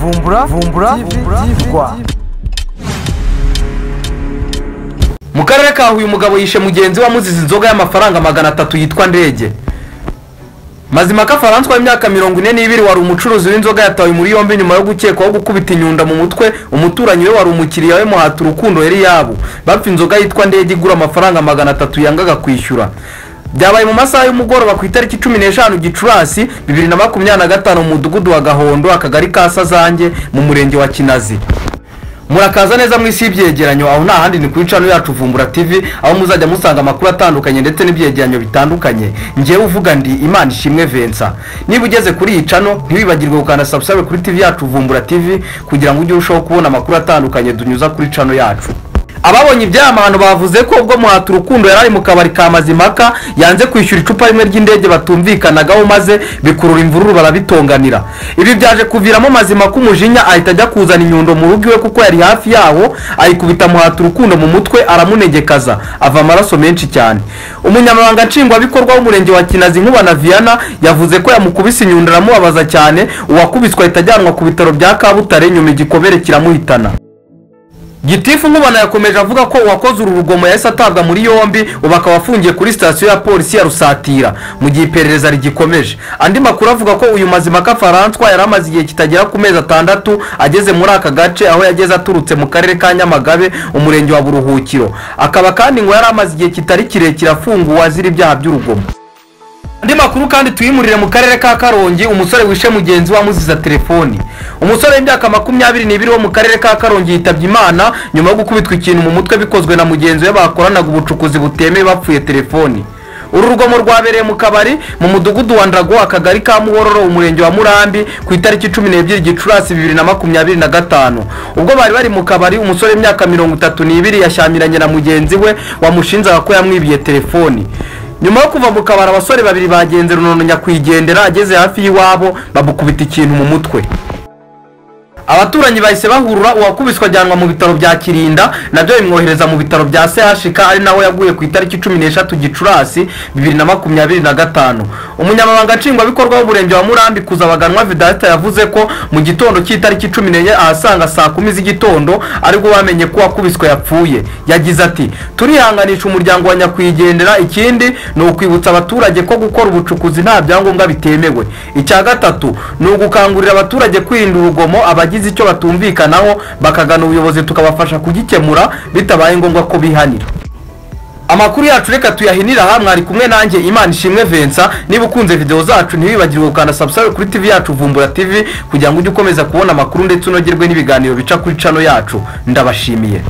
Vumbura TV. Mu karere ka Huye umugabo yishe mugenzi wa muzize inzoga y'amafaranga 300 yitwa Ndege. Mazimaka François w'imyaka 42 wari umucuruzi w'inzoga yatawe muri yombi nyuma yo gukekwaho gukubita inyunda mu mutwe umuturanyi we wari umukiriya we Muhatu Rukundo yari yabo bapfa inzoga yitwa Ndege igura amafaranga 300 yangaga kwishyura. Byabaye mu masaha y'umugoroba ku itariki 15 Gicurasi 2025 mu mudugudu wa Gahondo akagari ka Sazange mu murenge wa Kinazi. Murakaza neza mwisi y'ibyegeranyo aho nta handi ni kuri channel yacu Vumbura TV aho muzajya musanga amakuru atandukanye ndetse n'ibyegeranyo bitandukanye. Ngiye uvuga ndi Imana ishimwe Vincent. Niba ugeze kuri iyi channel ntibibagirwe gukanda subscribe kuri TV yacu Vumbura TV kugira ngo ujye urushaho kubona amakuru atandukanye dunyuza kuri channel yacu. Ababonye ibyamahano bavuze ko ubwo Muhatu Rukundo yarari mu kabari ka Mazimaka yanze kwishyura icupa rimwe ry'indege batumvikanagaho maze bikurura imvururu barabitonganira. Ibi byaje kuviramo Mazimaka umujinya ahita ajya kuzana inyundo mu rugo iwe kuko yari hafi yaho ayikubita Muhatu Rukundo mu mutwe aramunegekaza ava amaraso menshi cyane. Umunyamabanga nshingwabikorwa w'umurenge wa Kinazi Nkubana Viana yavuze ko yamukubise inyundo aramubabaza cyane uwakubiswe ahita ajyanwa ku bitaro bya Kabutare nyuma igikobere kiramuhitana. Gitifu Nkubana yakomeje avuga ko uwakoze uru rugomo yahise atabwa muri yombi ubaka wafungiye kuri station ya polisi ya Rusatira mu gihe iperereza rigikomeje. Andi makuru avuga ko uyu Mazimaka François yari amaze igihe kitagera ku mezi 6 ageze muri aka gace aho yageze aturutse mu karere ka Nyamagabe umurenge wa Buruhukiro. Akaba kandi ngo yari amaze igihe kitari kirekire afunguwe azira ibyaha by'urugomo. Andi makuru kandi tuyimurire mu karere ka Karongi umusore wishe mugenzi wa muziza telefoni. Umusore w'imyaka 22 wo mu karere ka Karongi yitabye Imana nyuma yo gukubitwa ikintu mu mutwe bikozwe na mugenzi we bakoranaga ubucukuzi butemewe bapfuye telefoni. Uru rugomo rwabereye mu kabari mu mudugudu wa Ndago akagari ka Muhororo umurenge wa Murambi ku itariki 12 Gicurasi 2025. Ubwo bari mu kabari umusore w'imyaka 32 yashyamiranye na mugenzi we wamushinzaga ko yamwibiye telefoni. Nyuma yo kuva mu kabara abasore babiri bagenze runono nyakwigendera ageze hafi y'iwabo babukubita ikintu mu mutwe. Abaturanyi bahise bahurura uwakubiswa ajyanwa mu bitaro bya Kirinda nabyo bimwohereza mu bitaro bya CHK ari naho yaguye ku itariki 13 Gicurasi 2025. Umunyamabanga nshingwabikorwa w'umurenge wa Murambi Kuzabaganwa Vidasta yavuze ko mu gitondo cy'itariki 14 ahasanga saa 10 z'igitondo ariko bamenye ko wakubiswe yapfuye. Yagize ati turihanganisha umuryango wa nyakwigendera ikindi ni ukwibutsa abaturage ko gukora ubucukuzi nta byangombwa bitemewe. Icya gatatu ni ugukangurira abaturage kwirinda urugomo abagize icyo batumvikanaho bakagana ubuyobozi tukabafasha kugikemura bitabaye ngombwa ko bihanira. Amakuru yacu reka tuyahinira hamwe ari kumwe nanjye Imana ishimwe Vincent. Niba ukunze video zacu ntibibagirwe gukanda subscribe kuri TV yacu Vumbura TV kugira ngo ujye ukomeza kubona amakuru ndetse unogerwe n'ibiganiro bica kuri channel yacu. Ndabashimiye.